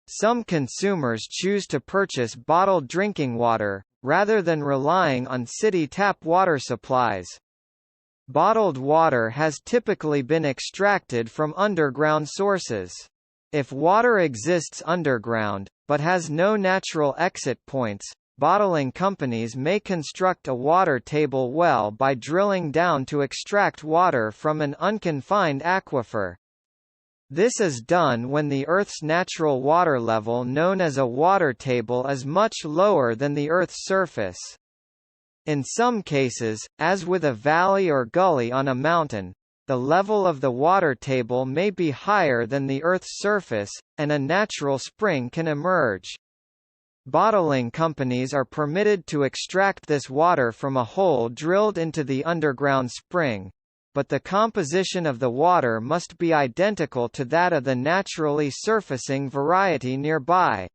Some consumers choose to purchase bottled drinking water, rather than relying on city tap water supplies. Bottled water has typically been extracted from underground sources. If water exists underground, but has no natural exit points, bottling companies may construct a water table well by drilling down to extract water from an unconfined aquifer. This is done when the Earth's natural water level, known as a water table, is much lower than the Earth's surface. In some cases, as with a valley or gully on a mountain, the level of the water table may be higher than the Earth's surface, and a natural spring can emerge. Bottling companies are permitted to extract this water from a hole drilled into the underground spring, but the composition of the water must be identical to that of the naturally surfacing variety nearby.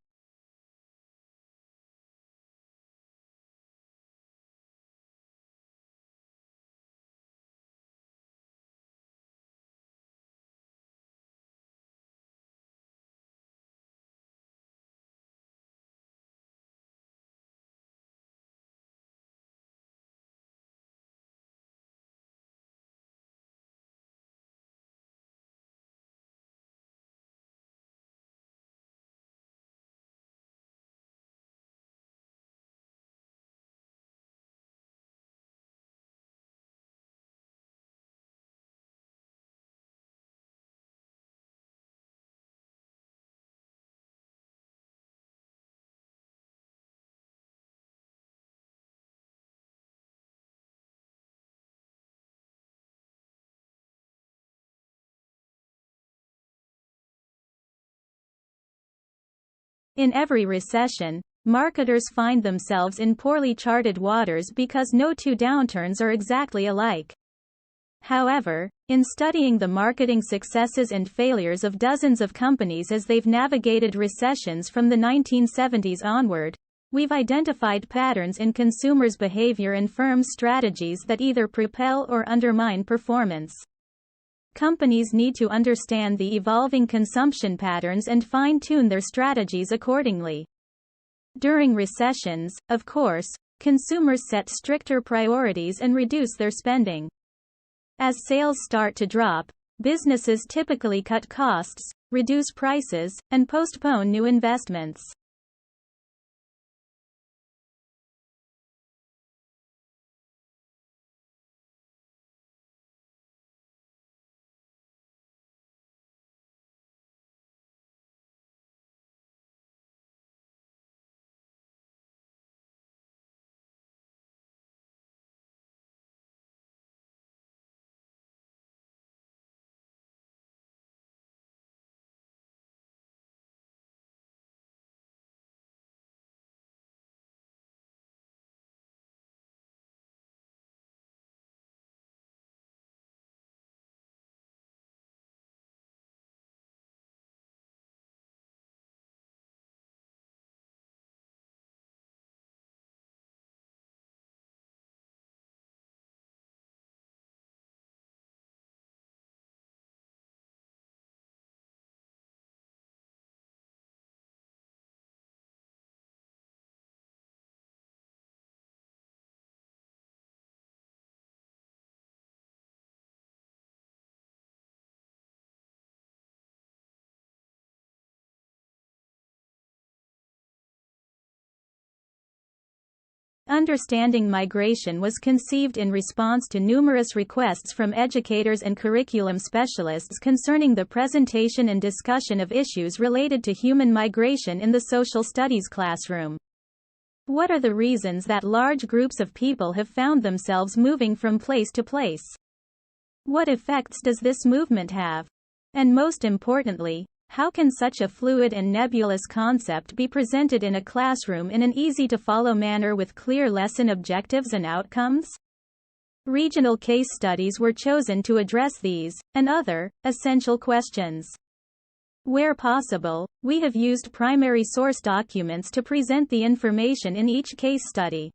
In every recession, marketers find themselves in poorly charted waters because no two downturns are exactly alike. However, in studying the marketing successes and failures of dozens of companies as they've navigated recessions from the 1970s onward, we've identified patterns in consumers' behavior and firms' strategies that either propel or undermine performance. Companies need to understand the evolving consumption patterns and fine-tune their strategies accordingly. During recessions, of course, consumers set stricter priorities and reduce their spending. As sales start to drop, businesses typically cut costs, reduce prices, and postpone new investments. Understanding migration was conceived in response to numerous requests from educators and curriculum specialists concerning the presentation and discussion of issues related to human migration in the social studies classroom. What are the reasons that large groups of people have found themselves moving from place to place? What effects does this movement have? And most importantly, how can such a fluid and nebulous concept be presented in a classroom in an easy-to-follow manner with clear lesson objectives and outcomes? Regional case studies were chosen to address these, and other, essential questions. Where possible, we have used primary source documents to present the information in each case study.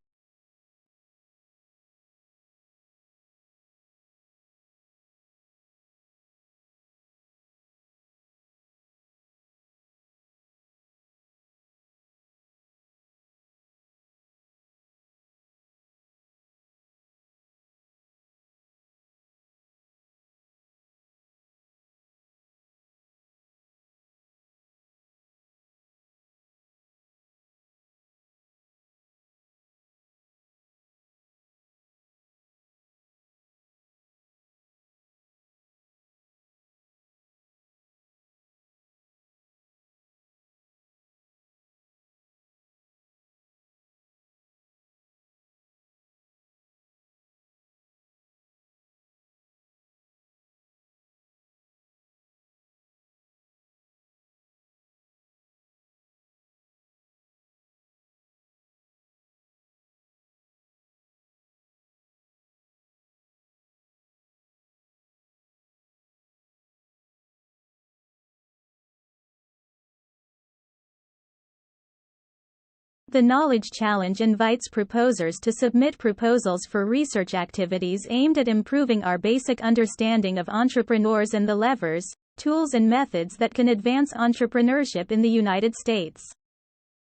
The Knowledge Challenge invites proposers to submit proposals for research activities aimed at improving our basic understanding of entrepreneurs and the levers, tools and methods that can advance entrepreneurship in the United States.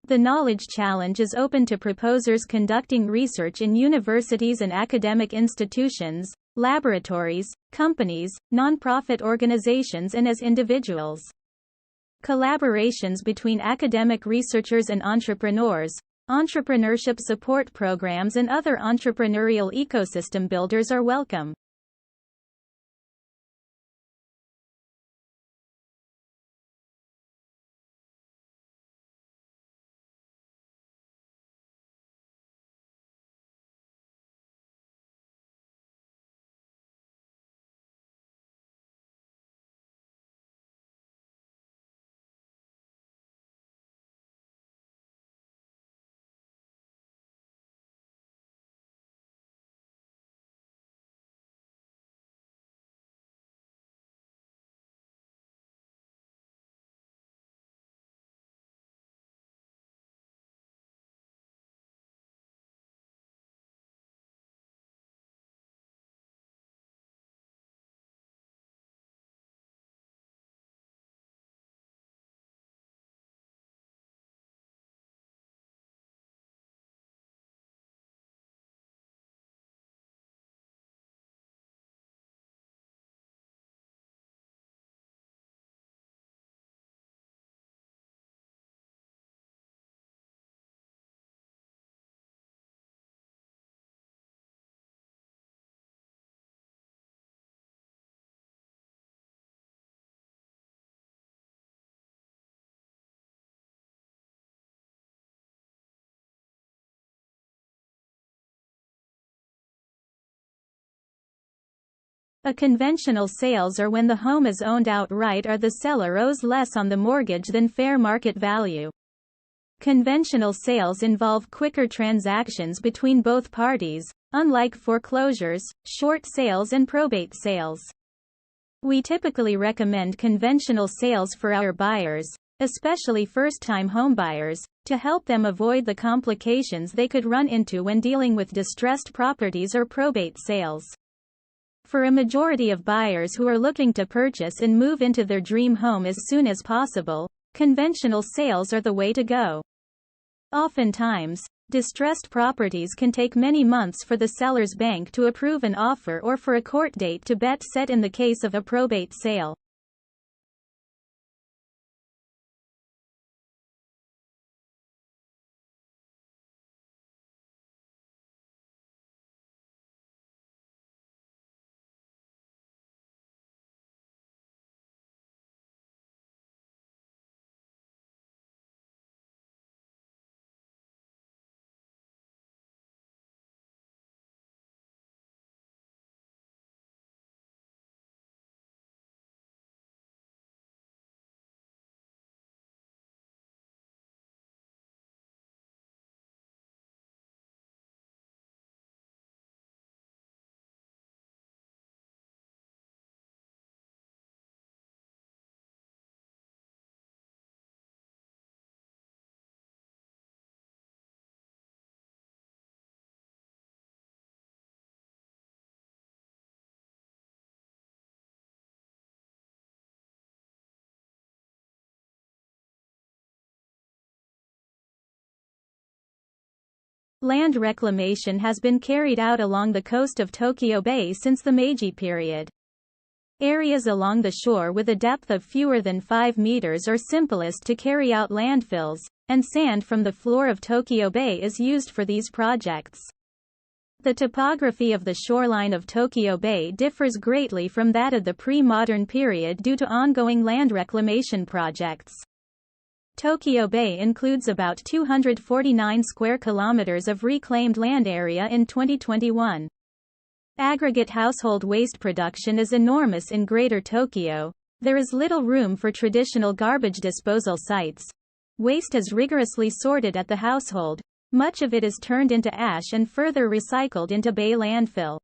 The Knowledge Challenge is open to proposers conducting research in universities and academic institutions, laboratories, companies, nonprofit organizations and as individuals. Collaborations between academic researchers and entrepreneurs, entrepreneurship support programs and other entrepreneurial ecosystem builders are welcome. A conventional sales are when the home is owned outright or the seller owes less on the mortgage than fair market value. Conventional sales involve quicker transactions between both parties, unlike foreclosures, short sales and probate sales. We typically recommend conventional sales for our buyers, especially first-time homebuyers, to help them avoid the complications they could run into when dealing with distressed properties or probate sales. For a majority of buyers who are looking to purchase and move into their dream home as soon as possible, conventional sales are the way to go. Oftentimes, distressed properties can take many months for the seller's bank to approve an offer or for a court date to be set in the case of a probate sale. Land reclamation has been carried out along the coast of Tokyo Bay since the Meiji period. Areas along the shore with a depth of fewer than 5 meters are simplest to carry out landfills, and sand from the floor of Tokyo Bay is used for these projects. The topography of the shoreline of Tokyo Bay differs greatly from that of the pre-modern period due to ongoing land reclamation projects. Tokyo Bay includes about 249 square kilometers of reclaimed land area in 2021. Aggregate household waste production is enormous in Greater Tokyo. There is little room for traditional garbage disposal sites. Waste is rigorously sorted at the household. Much of it is turned into ash and further recycled into Bay landfill.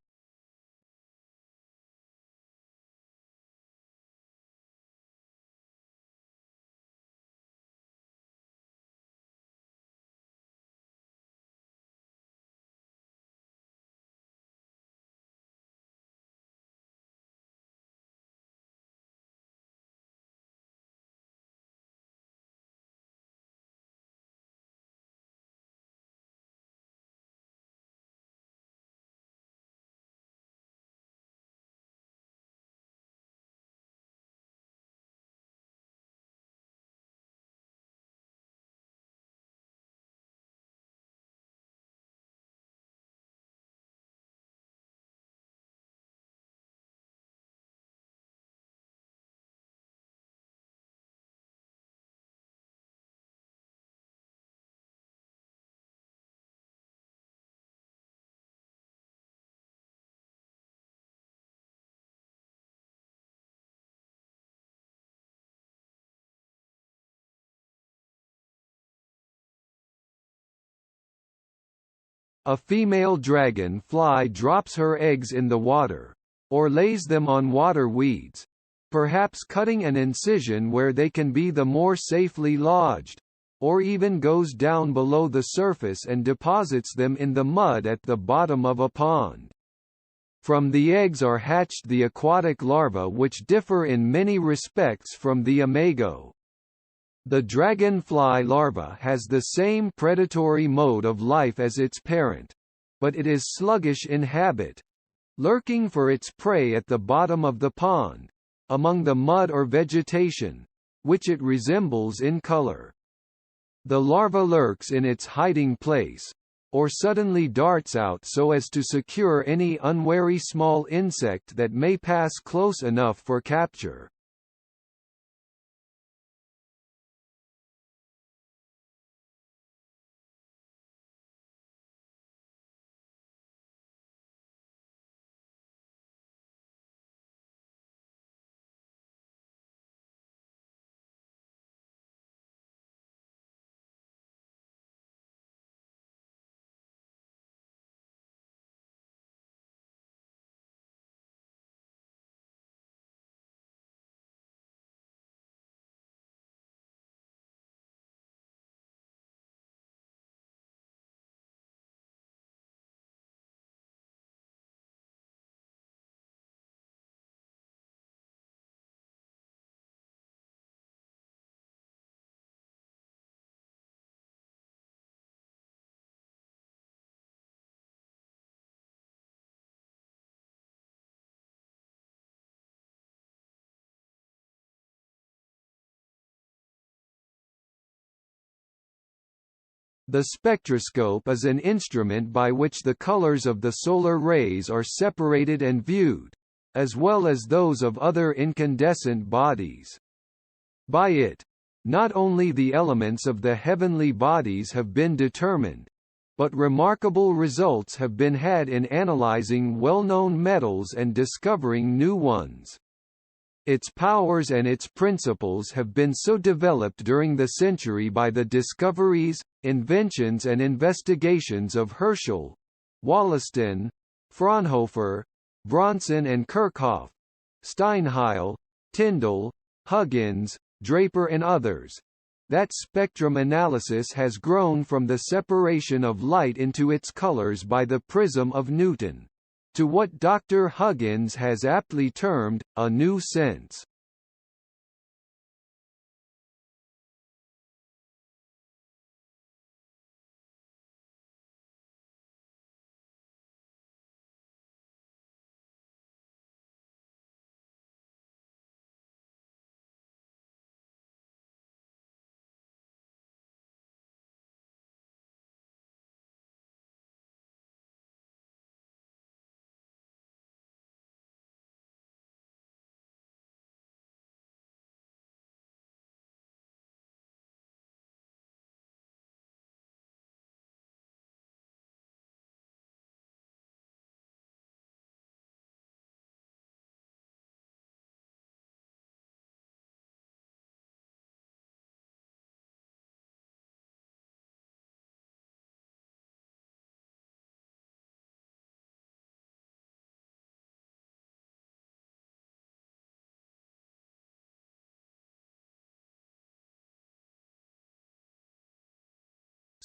A female dragonfly drops her eggs in the water, or lays them on water weeds, perhaps cutting an incision where they can be the more safely lodged, or even goes down below the surface and deposits them in the mud at the bottom of a pond. From the eggs are hatched the aquatic larvae, which differ in many respects from the imago. The dragonfly larva has the same predatory mode of life as its parent, but it is sluggish in habit, lurking for its prey at the bottom of the pond, among the mud or vegetation, which it resembles in color. The larva lurks in its hiding place, or suddenly darts out so as to secure any unwary small insect that may pass close enough for capture. The spectroscope is an instrument by which the colors of the solar rays are separated and viewed, as well as those of other incandescent bodies. By it, not only the elements of the heavenly bodies have been determined, but remarkable results have been had in analyzing well-known metals and discovering new ones. Its powers and its principles have been so developed during the century by the discoveries, inventions and investigations of Herschel, Wollaston, Fraunhofer, Bronson and Kirchhoff, Steinheil, Tyndall, Huggins, Draper and others, that spectrum analysis has grown from the separation of light into its colors by the prism of Newton, to what Dr. Huggins has aptly termed, a new sense.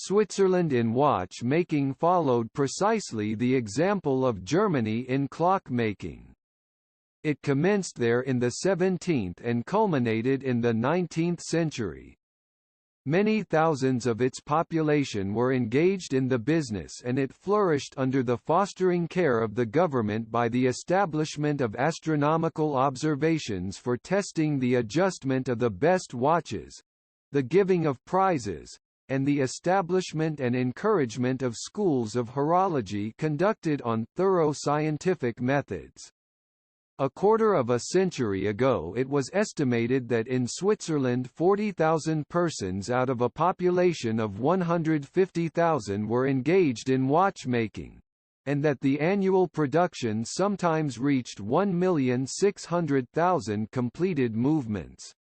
Switzerland in watch-making followed precisely the example of Germany in clock-making. It commenced there in the 17th and culminated in the 19th century. Many thousands of its population were engaged in the business, and it flourished under the fostering care of the government by the establishment of astronomical observations for testing the adjustment of the best watches, the giving of prizes, and the establishment and encouragement of schools of horology conducted on thorough scientific methods. A quarter of a century ago it was estimated that in Switzerland 40,000 persons out of a population of 150,000 were engaged in watchmaking, and that the annual production sometimes reached 1,600,000 completed movements.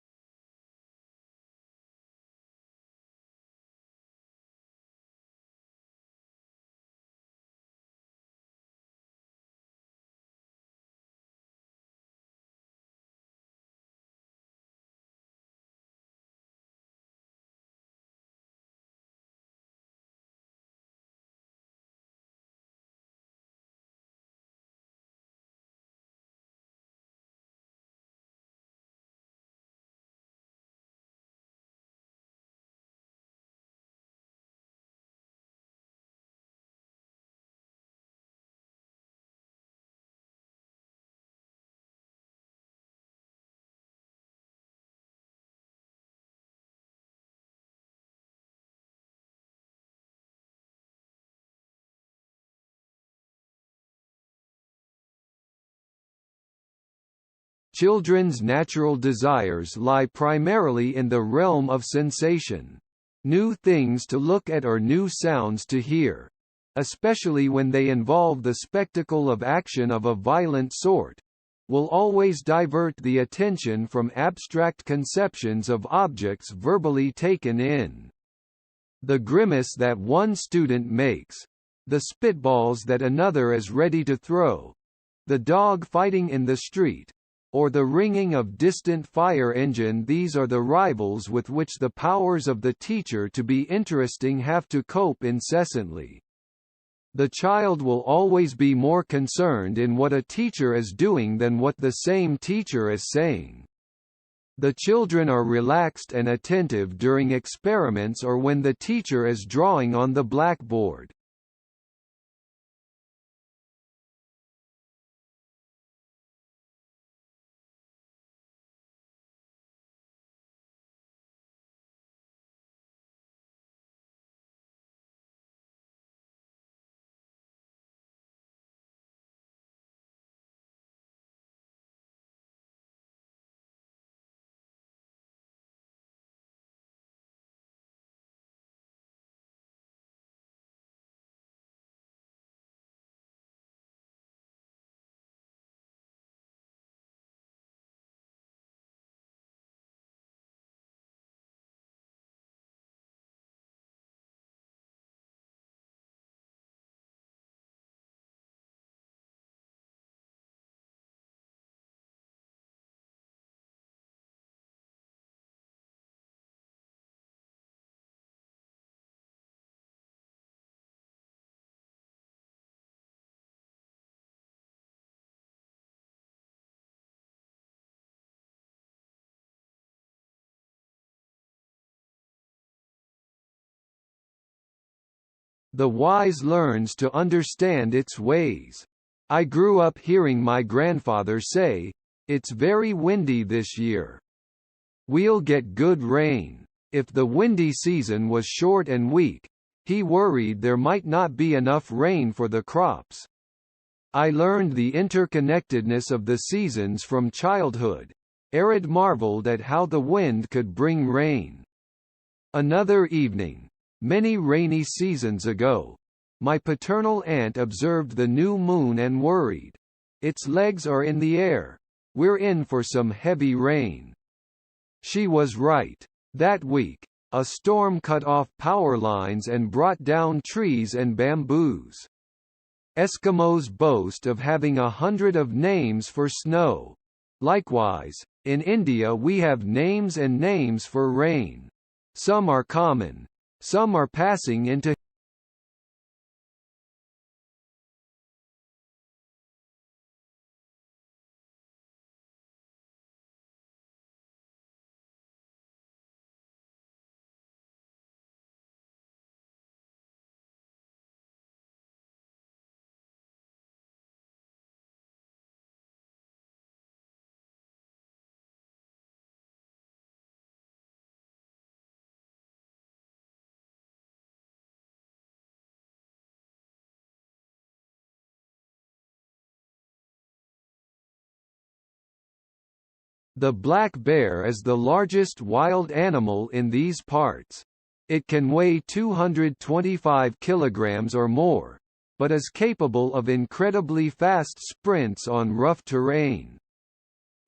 Children's natural desires lie primarily in the realm of sensation. New things to look at or new sounds to hear, especially when they involve the spectacle of action of a violent sort, will always divert the attention from abstract conceptions of objects verbally taken in. The grimace that one student makes, the spitballs that another is ready to throw, the dog fighting in the street, or the ringing of distant fire engine, these are the rivals with which the powers of the teacher to be interesting have to cope incessantly. The child will always be more concerned in what a teacher is doing than what the same teacher is saying. The children are relaxed and attentive during experiments or when the teacher is drawing on the blackboard. The wise learns to understand its ways. I grew up hearing my grandfather say, "It's very windy this year. We'll get good rain." If the windy season was short and weak, he worried there might not be enough rain for the crops. I learned the interconnectedness of the seasons from childhood. Arid marveled at how the wind could bring rain. Another evening, many rainy seasons ago, my paternal aunt observed the new moon and worried. "Its legs are in the air. We're in for some heavy rain." She was right. That week, a storm cut off power lines and brought down trees and bamboos. Eskimos boast of having 100 of names for snow. Likewise, in India we have names and names for rain. Some are common. Some are passing into The black bear is the largest wild animal in these parts. It can weigh 225 kilograms or more, but is capable of incredibly fast sprints on rough terrain.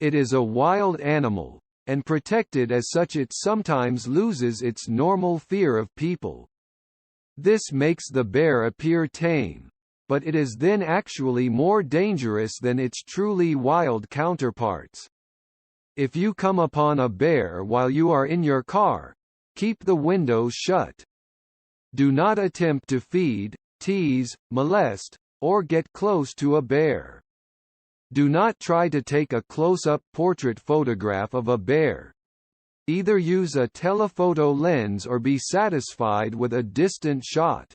It is a wild animal, and protected as such it sometimes loses its normal fear of people. This makes the bear appear tame, but it is then actually more dangerous than its truly wild counterparts. If you come upon a bear while you are in your car, keep the windows shut. Do not attempt to feed, tease, molest, or get close to a bear. Do not try to take a close-up portrait photograph of a bear. Either use a telephoto lens or be satisfied with a distant shot.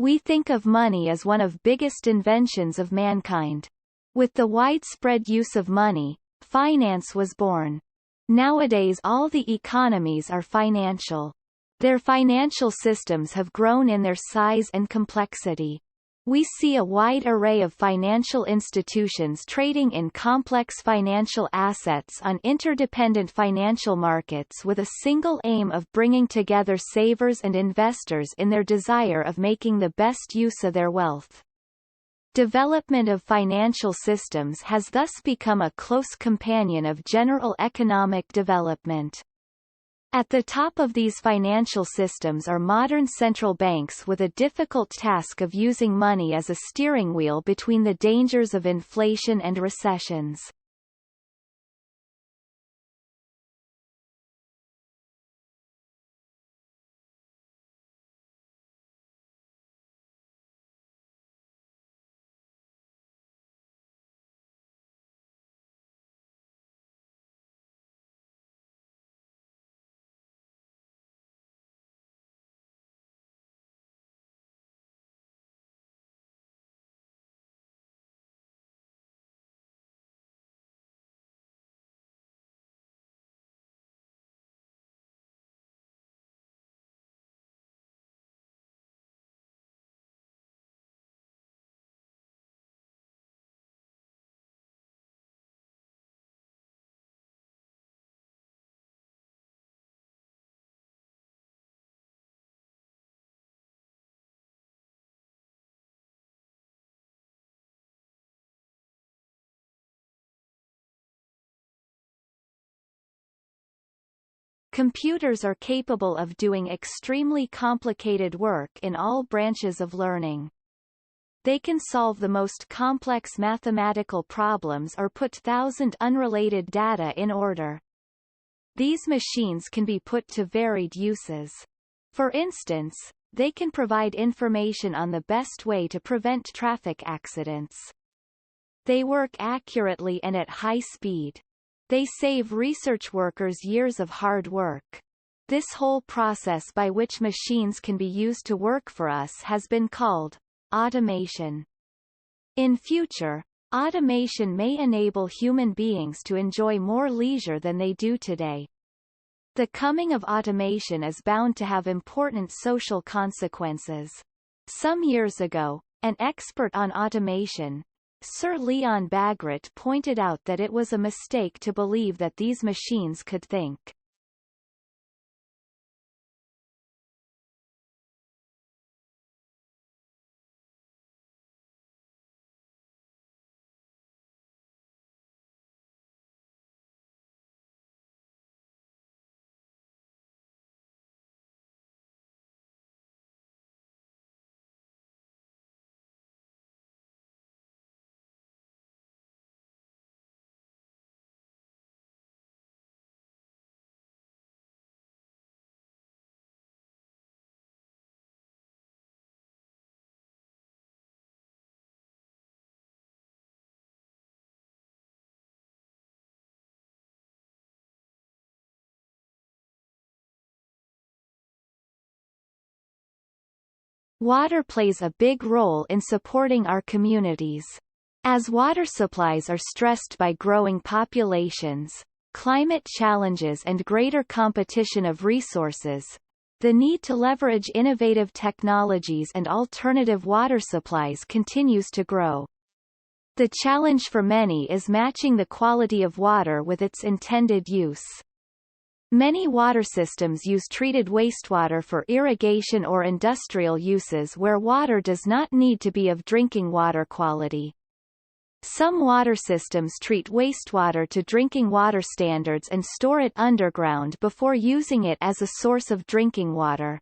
We think of money as one of biggest inventions of mankind. With the widespread use of money, finance was born. Nowadays all the economies are financial. Their financial systems have grown in their size and complexity. We see a wide array of financial institutions trading in complex financial assets on interdependent financial markets with a single aim of bringing together savers and investors in their desire of making the best use of their wealth. Development of financial systems has thus become a close companion of general economic development. At the top of these financial systems are modern central banks with a difficult task of using money as a steering wheel between the dangers of inflation and recessions. Computers are capable of doing extremely complicated work in all branches of learning. They can solve the most complex mathematical problems or put thousand unrelated data in order. These machines can be put to varied uses. For instance, they can provide information on the best way to prevent traffic accidents. They work accurately and at high speed. They save research workers years of hard work. This whole process by which machines can be used to work for us has been called automation. In future, automation may enable human beings to enjoy more leisure than they do today. The coming of automation is bound to have important social consequences. Some years ago, an expert on automation, Sir Leon Bagrat, pointed out that it was a mistake to believe that these machines could think. Water plays a big role in supporting our communities. As water supplies are stressed by growing populations, climate challenges and greater competition of resources, the need to leverage innovative technologies and alternative water supplies continues to grow. The challenge for many is matching the quality of water with its intended use. Many water systems use treated wastewater for irrigation or industrial uses where water does not need to be of drinking water quality. Some water systems treat wastewater to drinking water standards and store it underground before using it as a source of drinking water.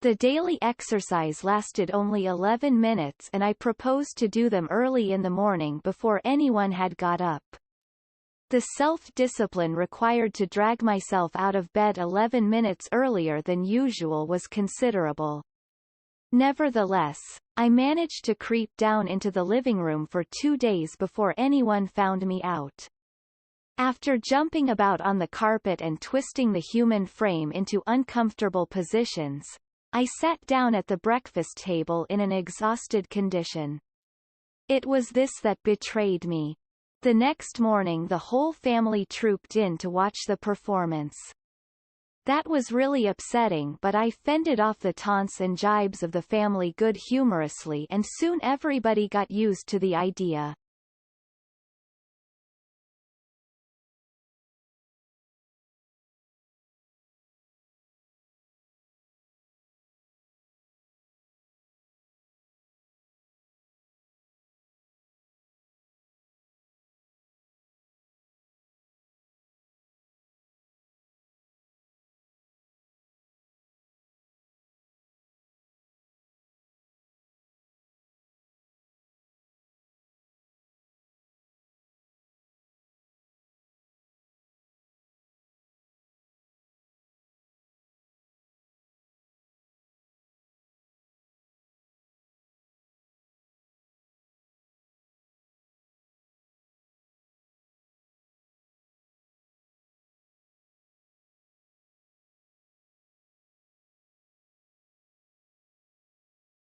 The daily exercise lasted only 11 minutes and I proposed to do them early in the morning before anyone had got up. The self-discipline required to drag myself out of bed 11 minutes earlier than usual was considerable. Nevertheless, I managed to creep down into the living room for 2 days before anyone found me out. After jumping about on the carpet and twisting the human frame into uncomfortable positions, I sat down at the breakfast table in an exhausted condition. It was this that betrayed me. The next morning the whole family trooped in to watch the performance. That was really upsetting, but I fended off the taunts and jibes of the family good-humorously and soon everybody got used to the idea.